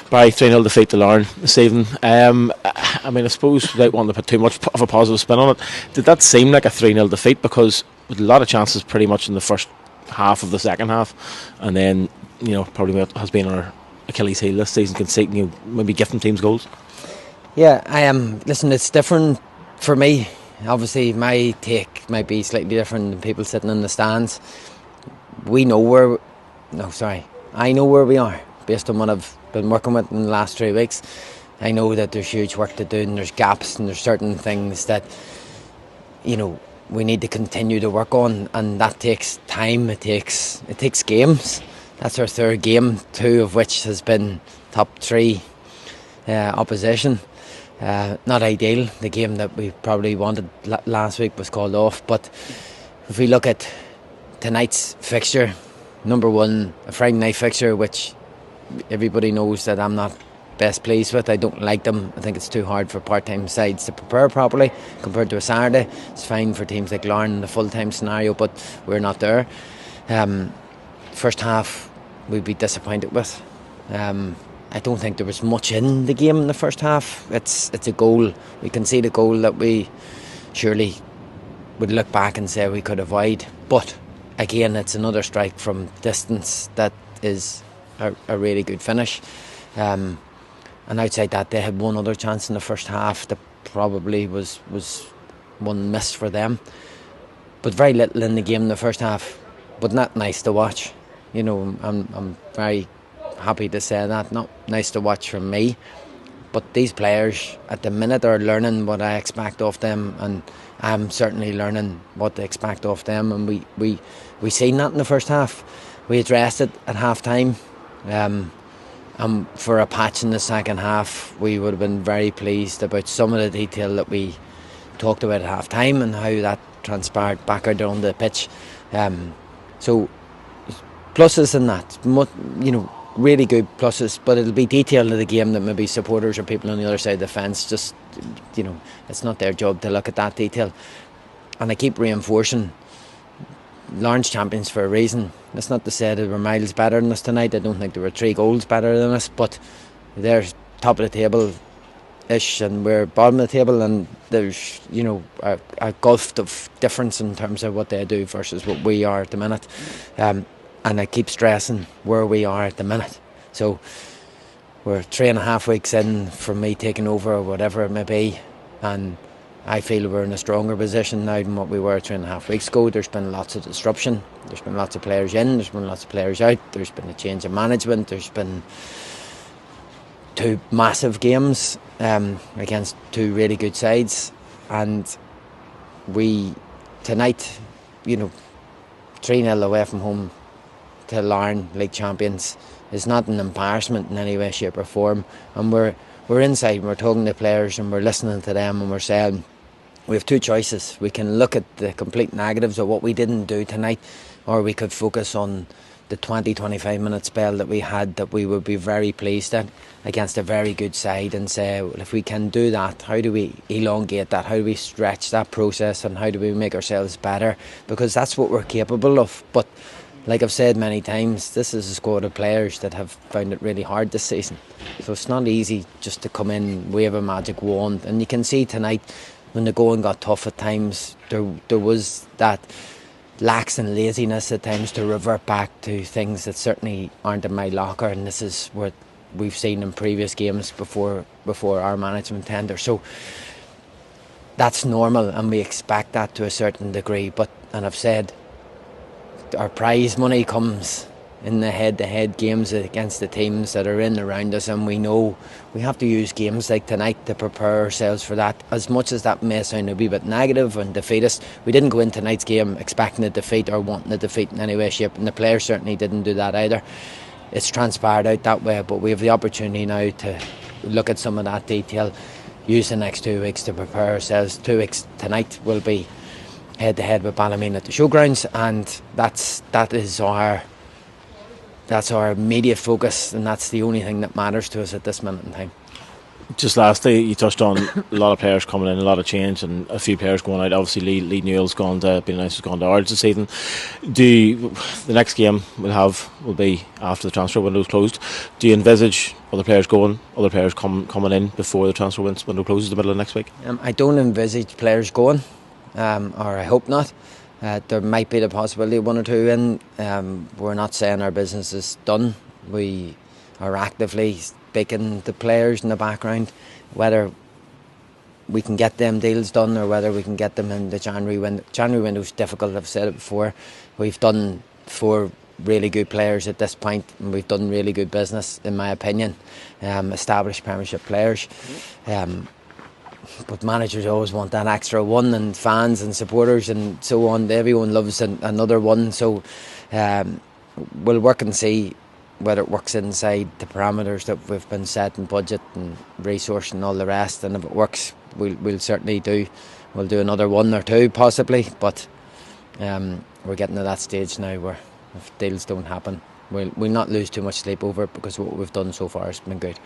By 3-0 defeat to Larne this evening. I mean, I suppose without wanting to put too much of a positive spin on it, did that seem like a 3-0 defeat? Because with a lot of chances pretty much in the first half of the second half, and then, you know, probably what has been our Achilles heel this season, conceding, you know, maybe gifting teams goals. Yeah, I am. Listen, it's different for me. Obviously, my take might be slightly different than people sitting in the stands. I know where we are based on what I've been working with in the last 3 weeks. I know that there's huge work to do, and there's gaps, and there's certain things that, you know, we need to continue to work on, and that takes time. It takes games. That's our third game, 2 of which has been top 3 opposition. Not ideal. The game that we probably wanted last week was called off, but if we look at tonight's fixture, number 1, a Friday night fixture, which everybody knows that I'm not best pleased with. I don't like them. I think it's too hard for part-time sides to prepare properly compared to a Saturday. It's fine for teams like Larne in the full-time scenario, but we're not there. First half we'd be disappointed with. I don't think there was much in the game in the first half. It's a goal. We can see the goal that we surely would look back and say we could avoid, but again, it's another strike from distance that is a really good finish. And outside that, they had one other chance in the first half that probably was one missed for them. But very little in the game in the first half, but not nice to watch. You know, I'm very happy to say that. Not nice to watch from me. But these players at the minute are learning what I expect of them, and I'm certainly learning what to expect of them. And we seen that in the first half. We addressed it at half time. For a patch in the second half, we would have been very pleased about some of the detail that we talked about at half time and how that transpired back out on the pitch. So pluses in that, you know, really good pluses, but it'll be detail of the game that maybe supporters or people on the other side of the fence just, you know, it's not their job to look at that detail. And I keep reinforcing, Larne's champions for a reason. That's not to say they were miles better than us tonight. I don't think there were 3 goals better than us, but they're top of the table ish and we're bottom of the table, and there's, you know, a gulf of difference in terms of what they do versus what we are at the minute. And I keep stressing where we are at the minute. So we're 3.5 weeks in from me taking over or whatever it may be, and I feel we're in a stronger position now than what we were 3.5 weeks ago. There's been lots of disruption. There's been lots of players in. There's been lots of players out. There's been a change of management. There's been 2 massive games against 2 really good sides. And we, tonight, you know, 3-0 away from home to Larne, league champions, is not an embarrassment in any way, shape or form. And we're inside and we're talking to players and we're listening to them and we're saying, we have 2 choices. We can look at the complete negatives of what we didn't do tonight, or we could focus on the 20-25 minute spell that we had, that we would be very pleased at against a very good side, and say, well, if we can do that, how do we elongate that? How do we stretch that process, and how do we make ourselves better? Because that's what we're capable of. But like I've said many times, this is a squad of players that have found it really hard this season. So it's not easy just to come in, wave a magic wand. And you can see tonight, when the going got tough at times, there was that lax and laziness at times to revert back to things that certainly aren't in my locker. And this is what we've seen in previous games before our management tender. So that's normal, and we expect that to a certain degree. And I've said, our prize money comes in the head-to-head games against the teams that are in around us, and we know we have to use games like tonight to prepare ourselves for that. As much as that may sound a wee bit negative and defeatist, we didn't go in tonight's game expecting a defeat or wanting a defeat in any way, shape, and the players certainly didn't do that either. It's transpired out that way, but we have the opportunity now to look at some of that detail, use the next 2 weeks to prepare ourselves. 2 weeks tonight will be head-to-head with Ballymena at the showgrounds, and that's our immediate focus, and that's the only thing that matters to us at this minute in time. Just lastly, you touched on a lot of players coming in, a lot of change, and a few players going out. Obviously, Lee Newell's gone to be nice, has gone to Ards this season. The next game will be after the transfer window is closed. Do you envisage other players going, other players coming in before the transfer window closes the middle of next week? I don't envisage players going, or I hope not. There might be the possibility of one or two in. We're not saying our business is done. We are actively speaking to players in the background, whether we can get them deals done or whether we can get them in the January window. January window is difficult, I've said it before. We've done 4 really good players at this point, and we've done really good business, in my opinion. Established Premiership players. But managers always want that extra one, and fans and supporters and so on. Everyone loves another one. So we'll work and see whether it works inside the parameters that we've been set, and budget and resource and all the rest. And if it works, we'll certainly do. We'll do another 1 or 2 possibly. But we're getting to that stage now where if deals don't happen, we'll not lose too much sleep over it, because what we've done so far has been good.